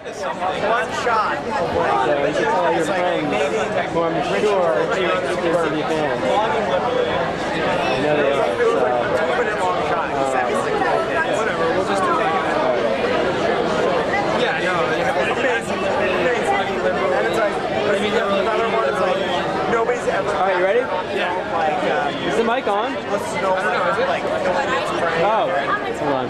One shot. So you can tell your friends who I'm sure is going to be fans. I know they are. So. 2-minute long shot. Whatever, we'll just do it. Yeah, no. And it's like, another one is like, nobody's ever. All right, you ready? Yeah. Like, is the mic on? I don't know, is it? Like, oh, hold on.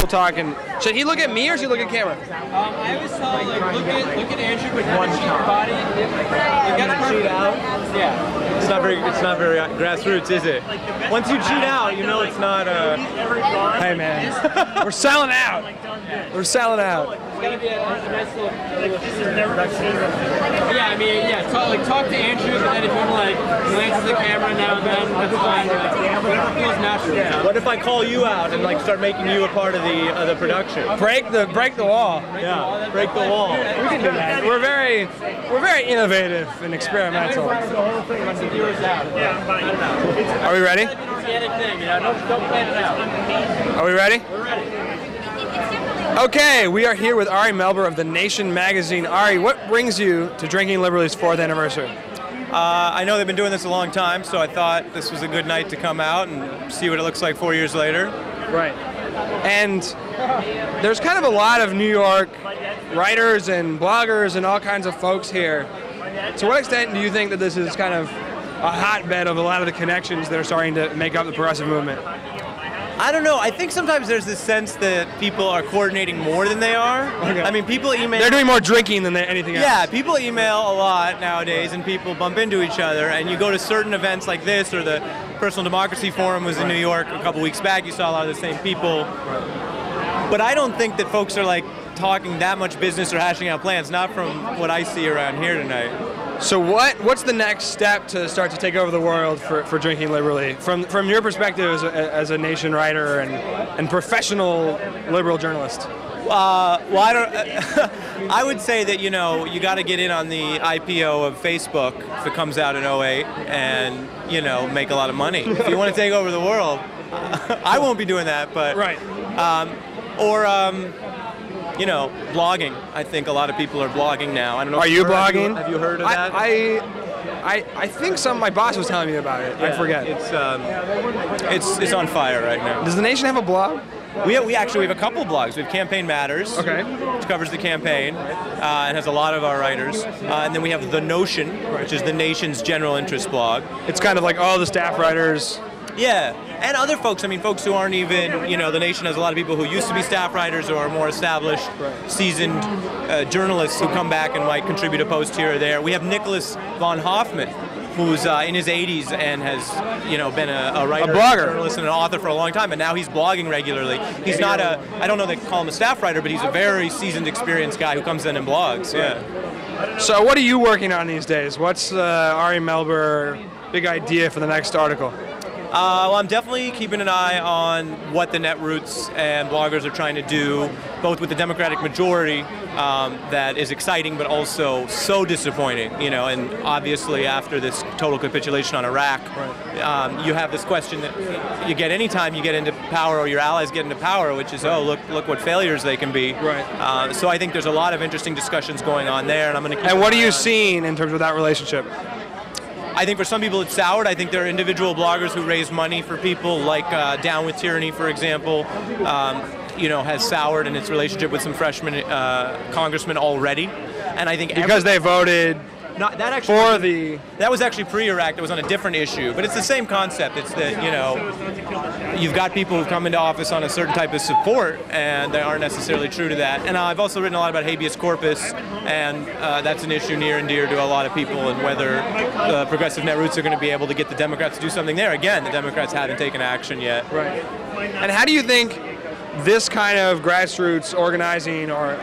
We'll talk and should he look at me or should he look at camera? I always tell like look at Andrew, but one cheat your body. You gotta cheat out. Yeah. It's not very grassroots, is it? Once you cheat out, you know it's not. Hey man, we're selling out. We're selling out. It's gotta be a nice little. Yeah, I mean, yeah. Talk to Andrew, and then if you want to like glance at the camera now and then, that's fine. Whatever feels natural. Yeah. What if I call you out and like start making you a part of the production? Break the wall. Yeah, break the wall. We can do that. We're very innovative and experimental. Are we ready? Don't plan it out. Are we ready? We're ready. Okay, we are here with Ari Melber of The Nation magazine. Ari, what brings you to Drinking Liberty's 4th anniversary? I know they've been doing this a long time, so I thought this was a good night to come out and see what it looks like 4 years later. Right. And there's kind of a lot of New York writers and bloggers and all kinds of folks here. To what extent do you think that this is kind of a hotbed of a lot of the connections that are starting to make up the progressive movement? I don't know. I think sometimes there's this sense that people are coordinating more than they are. Okay. I mean, people email. They're doing more drinking than anything else. Yeah, people email a lot nowadays, and people bump into each other. And you go to certain events like this, or the Personal Democracy Forum was in New York a couple weeks back. You saw a lot of the same people. But I don't think that folks are like talking that much business or hashing out plans. Not from what I see around here tonight. So what's the next step to start to take over the world for Drinking Liberally? From your perspective as a Nation writer and professional liberal journalist? Well, I don't. I would say that you got to get in on the IPO of Facebook if it comes out in 2008 and make a lot of money. If you want to take over the world, I won't be doing that, but right. Blogging. I think a lot of people are blogging now. I don't know. Are you blogging? Have you heard of that? I think my boss was telling me about it. Yeah, I forget. It's on fire right now. Does The Nation have a blog? We actually have a couple blogs. We have Campaign Matters, okay, which covers the campaign and has a lot of our writers. And then we have The Notion, which is the Nation's general interest blog. It's kind of like all the staff writers. Yeah, and other folks, folks who aren't even, The Nation has a lot of people who used to be staff writers or are more established, seasoned journalists who come back and might contribute a post here or there. We have Nicholas von Hoffman, who's in his 80s and has, been a writer, a blogger, journalist, and an author for a long time, and now he's blogging regularly. He's not I don't know if they call him a staff writer, but he's a very seasoned, experienced guy who comes in and blogs, yeah. So what are you working on these days? What's Ari Melber big idea for the next article? Well, I'm definitely keeping an eye on what the netroots and bloggers are trying to do, both with the Democratic majority, that is exciting, but also so disappointing. And obviously after this total capitulation on Iraq, you have this question that you get anytime you get into power or your allies get into power, which is, oh, look what failures they can be. Right. So I think there's a lot of interesting discussions going on there, and I'm going to. And what are you seeing in terms of that relationship? I think for some people it's soured. I think there are individual bloggers who raise money for people, like Down with Tyranny, for example, has soured in its relationship with some freshman congressmen already. And I think because they voted that was actually pre-Iraq. That was on a different issue, but it's the same concept. It's that you've got people who come into office on a certain type of support, and they aren't necessarily true to that. And I've also written a lot about habeas corpus, and that's an issue near and dear to a lot of people, and whether the progressive netroots are going to be able to get the Democrats to do something there. Again, the Democrats haven't taken action yet. Right. And how do you think this kind of grassroots organizing, or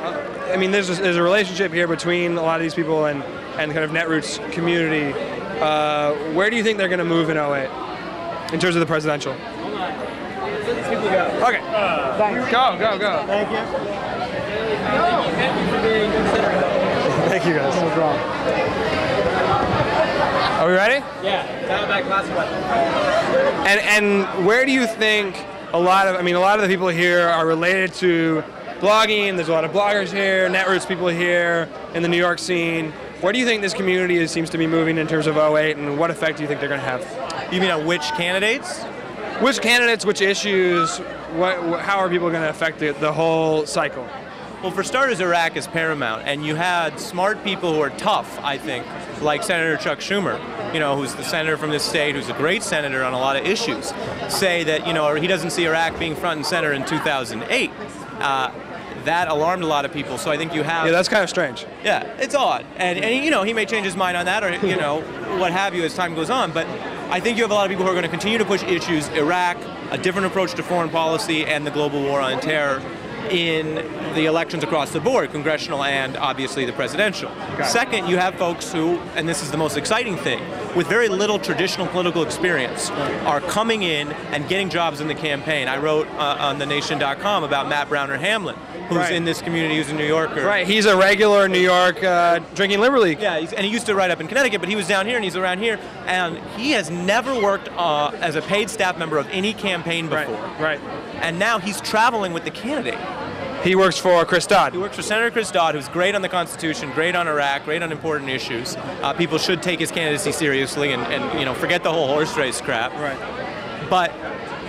there's a relationship here between a lot of these people and kind of netroots community. Where do you think they're going to move in 2008 in terms of the presidential? Okay. Thanks. Go. Thank you. Thank you, guys. No problem. Are we ready? Yeah. Diamondback last one. And where do you think a lot of the people here are related to blogging. There's a lot of bloggers here, Netroots people here in the New York scene. Where do you think this community seems to be moving in terms of 08, and what effect do you think they're going to have? You mean on which candidates? Which candidates, which issues, how are people going to affect the whole cycle? Well, for starters, Iraq is paramount, and you had smart people who are tough, I think, like Senator Chuck Schumer, who's the senator from this state, who's a great senator on a lot of issues, say that, he doesn't see Iraq being front and center in 2008. That alarmed a lot of people, so I think you have... Yeah, that's kind of strange. Yeah, it's odd. And he may change his mind on that, or, what have you as time goes on, but I think you have a lot of people who are going to continue to push issues, Iraq, a different approach to foreign policy, and the global war on terror in the elections across the board, congressional and obviously the presidential. Second, you have folks who, and this is the most exciting thing, with very little traditional political experience, are coming in and getting jobs in the campaign. I wrote on thenation.com about Matt Browner Hamlin, who's in this community, who's a New Yorker. Right, he's a regular New York drinking liberally. Yeah, and he used to write up in Connecticut, but he was down here and he's around here, and he has never worked as a paid staff member of any campaign before. Right. And now he's traveling with the candidate. He works for Chris Dodd. He works for Senator Chris Dodd, who's great on the Constitution, great on Iraq, great on important issues. People should take his candidacy seriously and forget the whole horse race crap. Right. But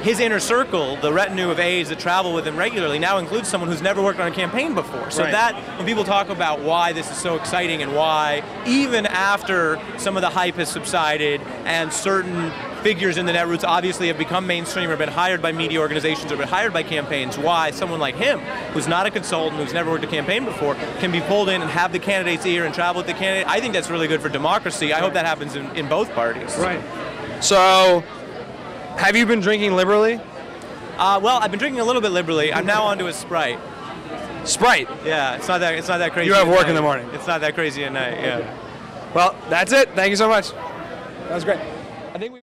his inner circle, the retinue of aides that travel with him regularly, now includes someone who's never worked on a campaign before. So that, when people talk about why this is so exciting and why, even after some of the hype has subsided and certain figures in the Netroots obviously have become mainstream or been hired by media organizations or been hired by campaigns, why someone like him, who's not a consultant, who's never worked a campaign before, can be pulled in and have the candidate's ear and travel with the candidate. I think that's really good for democracy. I hope that happens in both parties. Right. So, have you been drinking liberally? Well, I've been drinking a little bit liberally. I'm now onto a Sprite. Sprite? Yeah, it's not that crazy. You have work in the morning. It's not that crazy at night, yeah. Well, that's it. Thank you so much. That was great. I think we